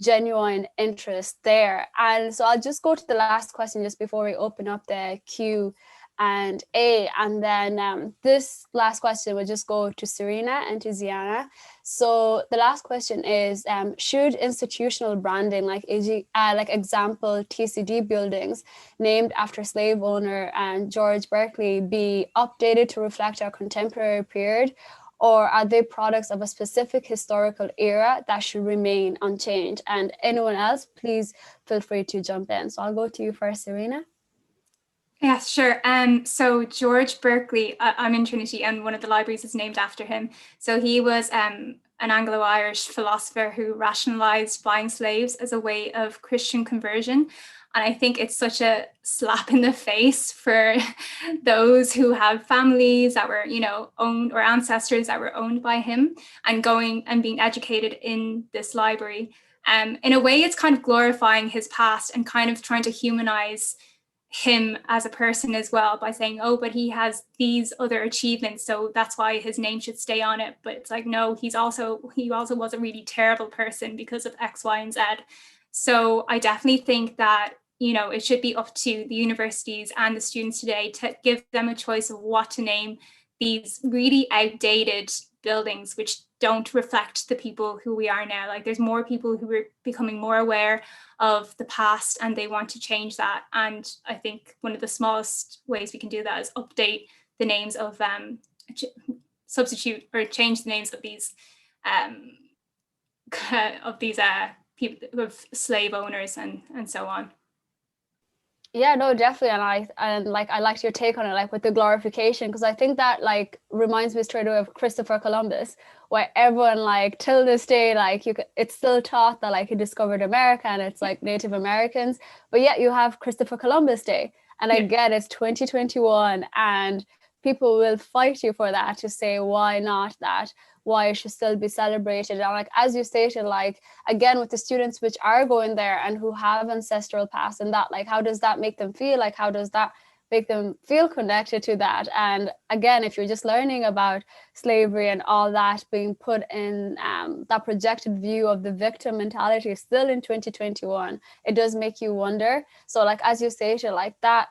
Speaker 2: genuine interest there. And so I'll just go to the last question just before we open up the Q&A, and then this last question will just go to Serena and to Ziana. So the last question is, should institutional branding, like example TCD buildings named after slave owner and George Berkeley, be updated to reflect our contemporary period, or are they products of a specific historical era that should remain unchanged? And anyone else, please feel free to jump in. So I'll go to you first, Serena.
Speaker 3: Yes, sure. So George Berkeley, I'm in Trinity, and one of the libraries is named after him. So he was an Anglo-Irish philosopher who rationalized buying slaves as a way of Christian conversion. And I think it's such a slap in the face for those who have families that were, owned, or ancestors that were owned by him, and going and being educated in this library. In a way, it's kind of glorifying his past and kind of trying to humanize him as a person as well, by saying, oh, but he has these other achievements, so that's why his name should stay on it. But it's like, no, he also was a really terrible person because of X, Y, and Z. So I definitely think that, it should be up to the universities and the students today to give them a choice of what to name these really outdated buildings, which don't reflect the people who we are now. Like, there's more people who are becoming more aware of the past, and they want to change that. And I think one of the smallest ways we can do that is update the names of substitute or change the names of these people, of slave owners and so on.
Speaker 2: Yeah, no, definitely. And I liked your take on it, like with the glorification, because I think that like reminds me straight away of Christopher Columbus, where everyone like till this day, like it's still taught that like he discovered America and it's like Native Americans, but yet you have Christopher Columbus Day. And I get it's 2021 and people will fight you for that, to say why not that, why it should still be celebrated. And like, as you stated, like, again, with the students which are going there and who have ancestral past and that, like, how does that make them feel? Like, how does that make them feel connected to that? And again, if you're just learning about slavery and all that being put in that projected view of the victim mentality still in 2021, it does make you wonder. So like, as you stated, like that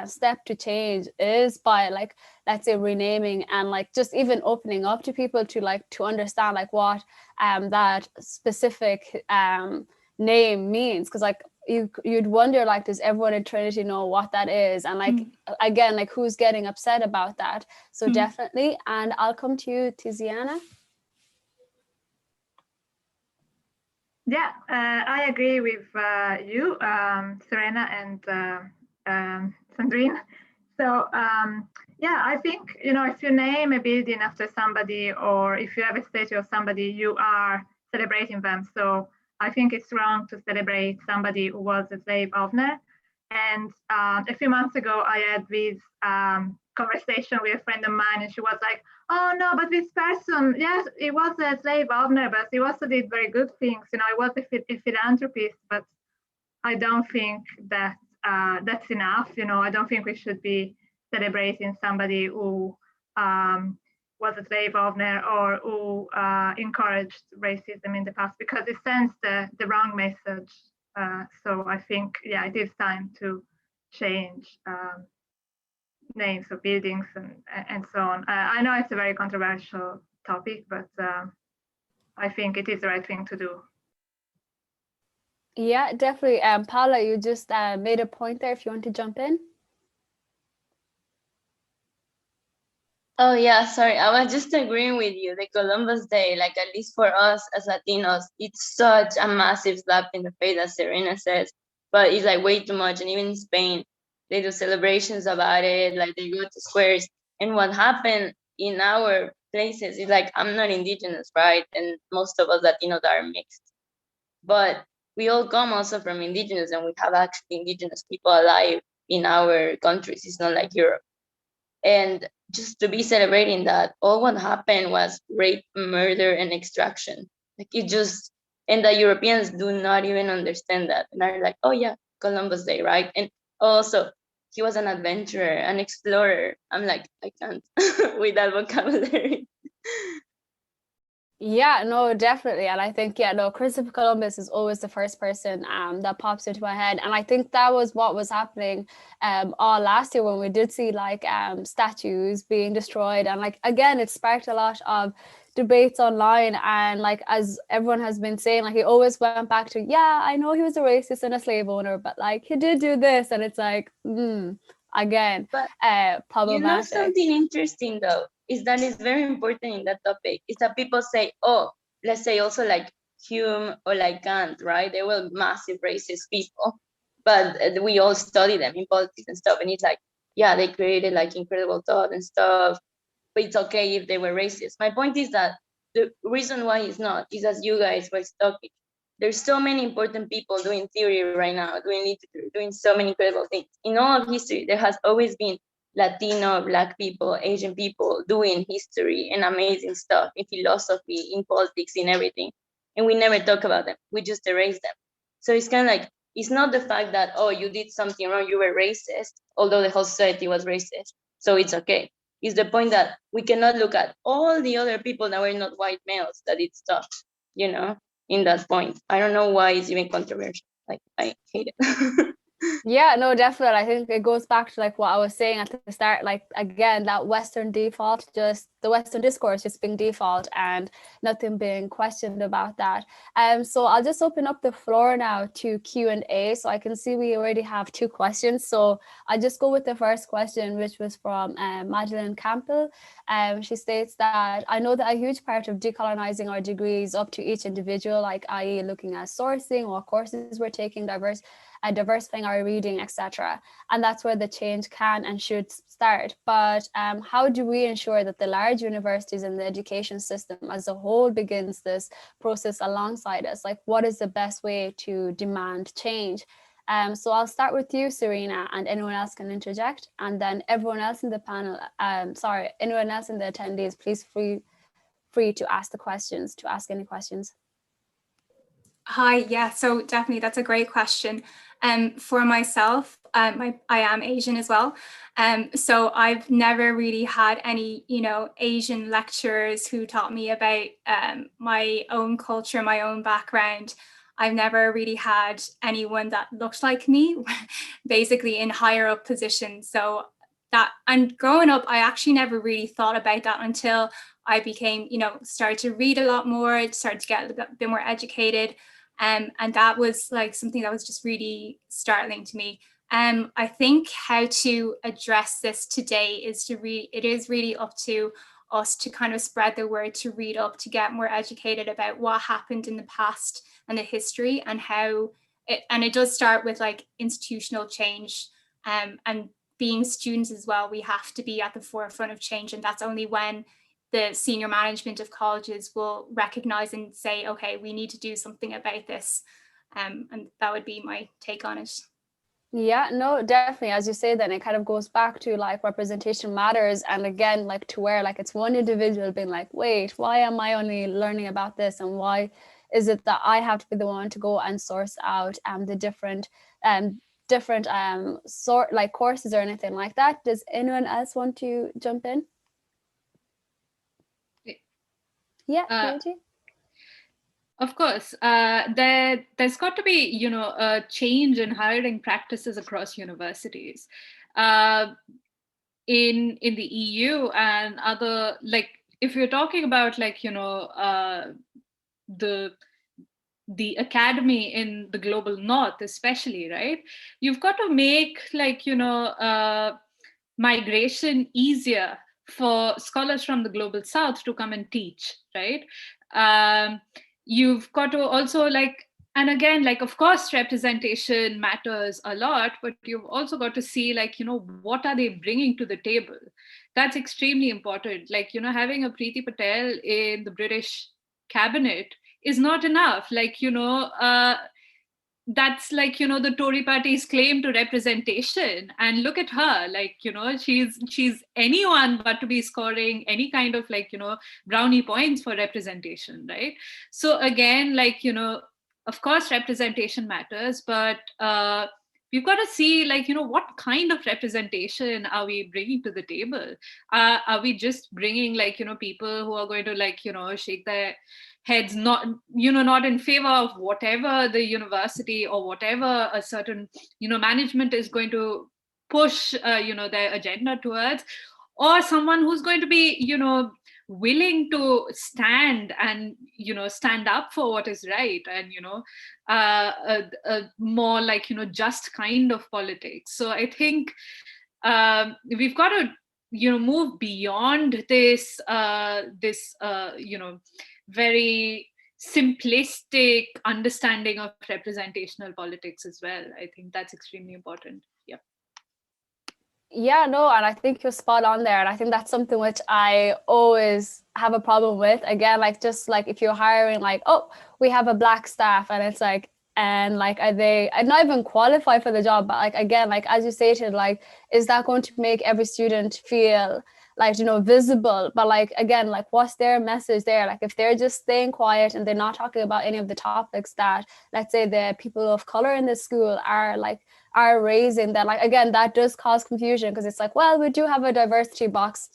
Speaker 2: step to change is by like, let's say, renaming and like just even opening up to people to understand like what that specific name means, because like you'd wonder, like, does everyone in Trinity know what that is? And like again, like, who's getting upset about that? So definitely. And I'll come to you, Tiziana.
Speaker 4: Yeah, I agree with you, Serena and Sandrine. So yeah, I think, if you name a building after somebody, or if you have a statue of somebody, you are celebrating them. So I think it's wrong to celebrate somebody who was a slave owner. And a few months ago, I had this conversation with a friend of mine, and she was like, oh no, but this person, yes, he was a slave owner, but he also did very good things. He was a philanthropist, but I don't think that that's enough. I don't think we should be celebrating somebody who was a slave owner or who encouraged racism in the past, because it sends the wrong message. So I think, yeah, it is time to change names of buildings and so on. I know it's a very controversial topic, but I think it is the right thing to do.
Speaker 2: Yeah, definitely. Paula, you just made a point there, if you want to jump in.
Speaker 6: Oh yeah, sorry. I was just agreeing with you. The Columbus Day, like, at least for us as Latinos, it's such a massive slap in the face, as Serena says. But it's like way too much. And even in Spain, they do celebrations about it. Like, they go to squares. And what happened in our places is, like, I'm not indigenous, right? And most of us Latinos are mixed. But we all come also from indigenous, and we have actually indigenous people alive in our countries. It's not like Europe. And just to be celebrating that, all what happened was rape, murder, and extraction. Like, it just, and the Europeans do not even understand that. And they're like, oh yeah, Columbus Day, right? And also, he was an adventurer, an explorer. I'm like, I can't with that vocabulary.
Speaker 2: Yeah, no, definitely. And I think, yeah, no, Christopher Columbus is always the first person that pops into my head. And I think that was what was happening all last year when we did see like statues being destroyed. And like, again, it sparked a lot of debates online. And like, as everyone has been saying, like, he always went back to, yeah, I know he was a racist and a slave owner, but like, he did do this. And it's like, again,
Speaker 6: But you know
Speaker 2: problematic.
Speaker 6: something interesting though is that it's very important in that topic is that people say, oh, let's say also like Hume or like Kant, right? They were massive racist people, but we all study them in politics and stuff, and it's like, yeah, they created like incredible thought and stuff, but it's okay if they were racist. My point is that the reason why it's not is, as you guys were talking, there's so many important people doing theory right now, doing literature, doing so many incredible things. In all of history, there has always been Latino, Black people, Asian people doing history and amazing stuff in philosophy, in politics, in everything. And we never talk about them. We just erase them. So it's kind of like, it's not the fact that, oh, you did something wrong, you were racist, although the whole society was racist. So it's okay. It's the point that we cannot look at all the other people that were not white males that did stuff, you know? In that point. I don't know why it's even controversial. Like, I hate it.
Speaker 2: Yeah, no, definitely. I think it goes back to like what I was saying at the start, like again, that Western default, just the Western discourse just being default and nothing being questioned about that. So I'll just open up the floor now to Q&A. So I can see we already have 2 questions. So I'll just go with the first question, which was from Madeleine Campbell. She states that I know that a huge part of decolonizing our degrees up to each individual, like i.e. looking at sourcing, what courses we're taking, diversifying our reading, etc. And that's where the change can and should start. But how do we ensure that the large universities and the education system as a whole begins this process alongside us? Like, what is the best way to demand change? So I'll start with you, Serena, and anyone else can interject. And then everyone else in the panel, anyone else in the attendees, please free to ask the questions, to ask any questions.
Speaker 3: Hi, yeah, so definitely that's a great question. For myself, I am Asian as well. So I've never really had any, Asian lecturers who taught me about my own culture, my own background. I've never really had anyone that looked like me, basically in higher up positions. So that, and growing up, I actually never really thought about that until I became, started to read a lot more, started to get a bit more educated. And that was like something that was just really startling to me. I think how to address this today is it is really up to us to kind of spread the word, to read up, to get more educated about what happened in the past and the history and how it does start with like institutional change, and being students as well. We have to be at the forefront of change, and that's only when the senior management of colleges will recognize and say, okay, we need to do something about this. And that would be my take on it.
Speaker 2: Yeah, no, definitely. As you say, then it kind of goes back to like representation matters. And again, like to where like it's one individual being like, wait, why am I only learning about this? And why is it that I have to be the one to go and source out the different sort like courses or anything like that? Does anyone else want to jump in? Yeah, Katie?
Speaker 1: Of course, there's got to be, a change in hiring practices across universities. In the EU and other, like, if you're talking about like, the academy in the global north, especially, right? You've got to make like, migration easier for scholars from the global south to come and teach, right? You've got to also like, and again, like, of course, representation matters a lot, but you've also got to see like, what are they bringing to the table? That's extremely important. Like, having a Preeti Patel in the British cabinet is not enough. Like, that's like, the Tory party's claim to representation. And look at her, like, she's anyone but to be scoring any kind of like, brownie points for representation, right? So again, like, of course, representation matters, but we've got to see, like, what kind of representation are we bringing to the table? Are we just bringing, like, people who are going to, like, shake their heads, not in favor of whatever the university or whatever a certain, management is going to push, their agenda towards, or someone who's going to be, willing to stand and, stand up for what is right, and, a more, like, just kind of politics. So I think we've got to, move beyond this very simplistic understanding of representational politics as well. I think that's extremely important. Yeah.
Speaker 2: Yeah, no, and I think you're spot on there. And I think that's something which I always have a problem with. Again, like, just like if you're hiring, like, oh, we have a Black staff, and it's like, and like, are they not even qualified for the job? But like, again, like, as you stated, like, is that going to make every student feel like, visible? But like, again, like, what's their message there? Like, if they're just staying quiet and they're not talking about any of the topics that, let's say, the people of color in the school are raising, that, like, again, that does cause confusion, because it's like, well, we do have a diversity box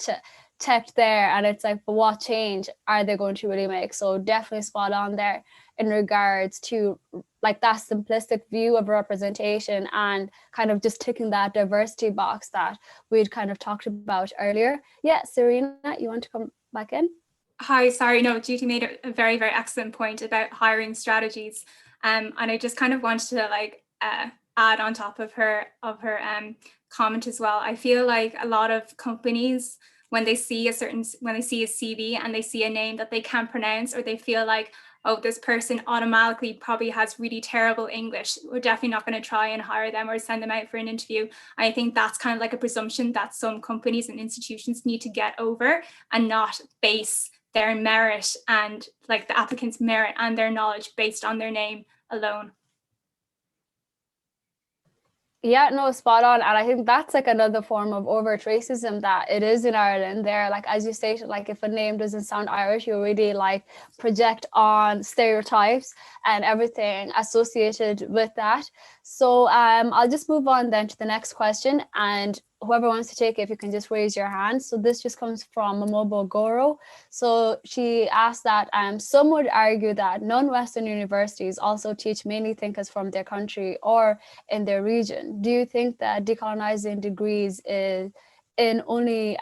Speaker 2: checked there, and it's like, but what change are they going to really make? So definitely spot on there in regards to, like, that simplistic view of representation and kind of just ticking that diversity box that we'd kind of talked about earlier. Yeah, Serena, you want to come back in?
Speaker 3: Hi, sorry, no, Judy made a very, very excellent point about hiring strategies. And I just kind of wanted to, like, add on top of her comment as well. I feel like a lot of companies, when they see a CV and they see a name that they can't pronounce, or they feel like, oh, this person automatically probably has really terrible English, we're definitely not going to try and hire them or send them out for an interview. I think that's kind of like a presumption that some companies and institutions need to get over, and not base their merit and, like, the applicant's merit and their knowledge based on their name alone.
Speaker 2: Yeah, no, spot on. And I think that's like another form of overt racism that it is in Ireland there. Like, as you stated, like, if a name doesn't sound Irish, you really, like, project on stereotypes and everything associated with that. So I'll just move on then to the next question, and whoever wants to take it, if you can just raise your hand. So this just comes from Mamobo Ogoro. So she asked that some would argue that non-Western universities also teach mainly thinkers from their country or in their region. Do you think that decolonizing degrees is only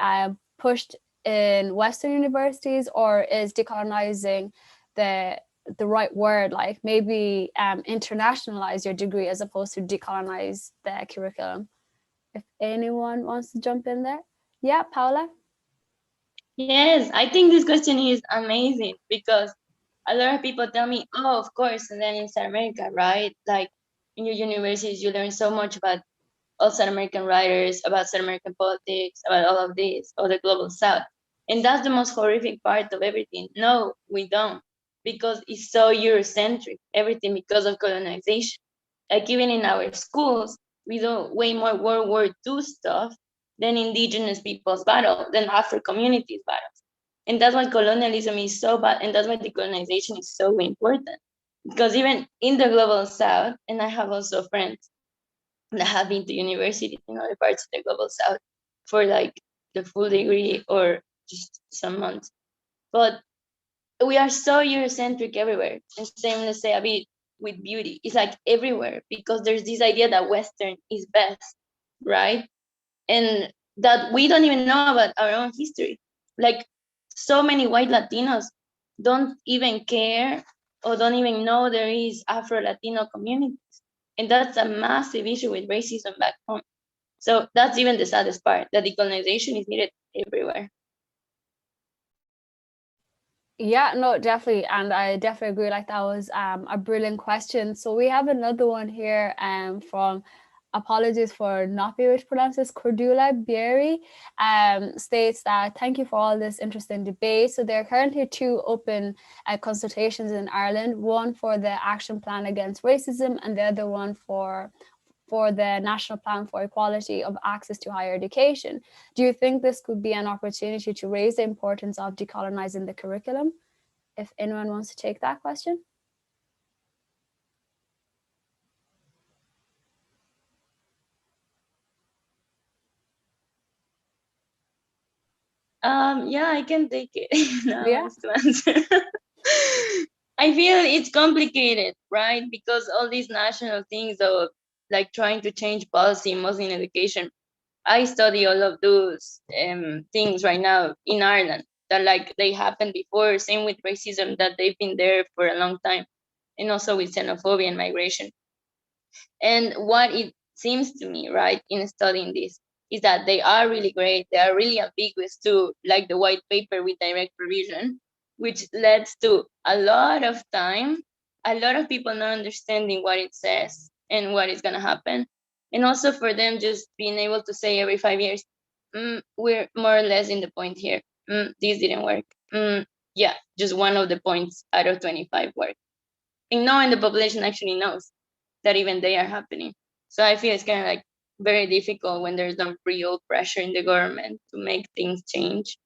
Speaker 2: pushed in Western universities, or is decolonizing the right word? Like, maybe internationalize your degree as opposed to decolonize the curriculum. If anyone wants to jump in there. Yeah, Paula?
Speaker 6: Yes, I think this question is amazing, because a lot of people tell me, oh, of course, and then in South America, right? Like, in your universities, you learn so much about all South American writers, about South American politics, about all of this, or the global South. And that's the most horrific part of everything. No, we don't, because it's so Eurocentric, everything because of colonization. Like, even in our schools, we do way more World War II stuff than indigenous people's battle, than Afro communities battles. And that's why colonialism is so bad, and that's why decolonization is so important. Because even in the global South, and I have also friends that have been to university in other parts of the global South for, like, the full degree or just some months. But we are so Eurocentric everywhere. And same, let's say, a bit with beauty. It's like everywhere, because there's this idea that Western is best, right? And that we don't even know about our own history. Like, so many white Latinos don't even care or don't even know there is Afro-Latino communities. And that's a massive issue with racism back home. So that's even the saddest part, that decolonization is needed everywhere.
Speaker 2: Yeah, no, definitely. And I definitely agree. Like, that was a brilliant question. So we have another one here from, apologies for not being able to pronounce this, Cordula Berry, states that, thank you for all this interesting debate. So there are currently 2 open consultations in Ireland, one for the action plan against racism, and the other one for the National Plan for Equality of Access to Higher Education. Do you think this could be an opportunity to raise the importance of decolonizing the curriculum? If anyone wants to take that question.
Speaker 6: Yeah, I can take it. No
Speaker 2: Yeah.
Speaker 6: one's to answer. I feel it's complicated, right? Because all these national things of like trying to change policy, mostly in education. I study all of those things right now in Ireland that like they happened before. Same with racism, that they've been there for a long time, and also with xenophobia and migration. And what it seems to me, right, in studying this, is that they are really great. They are really ambiguous too, like the white paper with direct revision, which leads to a lot of time, a lot of people not understanding what it says and what is going to happen. And also for them just being able to say every 5 years, we're more or less in the point here. This didn't work. Yeah, just one of the points out of 25 work. And knowing the population actually knows that even they are happening. So I feel it's kind of like very difficult when there's no real pressure in the government to make things change.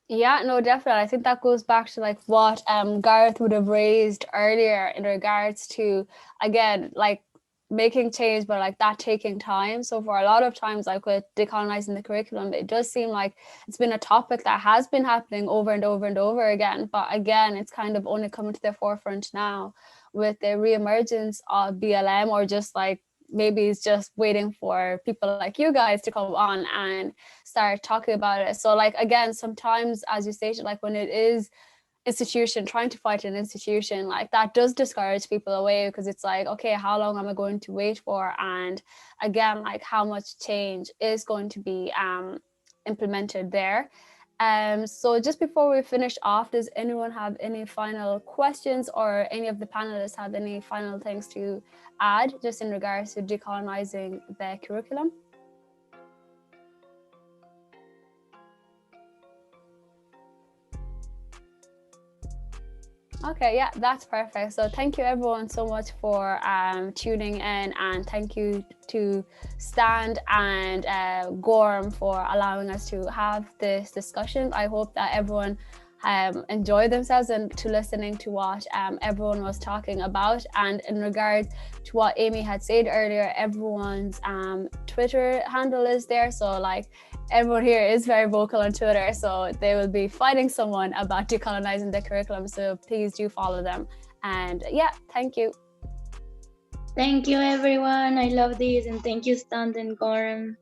Speaker 2: Yeah, no, definitely. I think that goes back to like what Gareth would have raised earlier in regards to, again, like making change, but like that taking time. So for a lot of times, like with decolonizing the curriculum, it does seem like it's been a topic that has been happening over and over and over again. But again, it's kind of only coming to the forefront now with the reemergence of BLM, or just like maybe it's just waiting for people like you guys to come on and start talking about it. So like, again, sometimes, as you stated, like when it is institution trying to fight an institution, like that does discourage people away, because it's like, okay, how long am I going to wait for? And again, like how much change is going to be implemented there. So just before we finish off, does anyone have any final questions, or any of the panelists have any final things to add just in regards to decolonizing the curriculum? Okay, yeah, that's perfect. So thank you everyone so much for tuning in, and thank you to Stand and Gorm for allowing us to have this discussion. I hope that everyone enjoy themselves and to listening to what everyone was talking about. And in regards to what Amy had said earlier, everyone's Twitter handle is there. So like everyone here is very vocal on Twitter, so they will be fighting someone about decolonizing the curriculum. So please do follow them. And yeah, thank you.
Speaker 6: Thank you, everyone. I love this, and thank you, Stan and Gorm.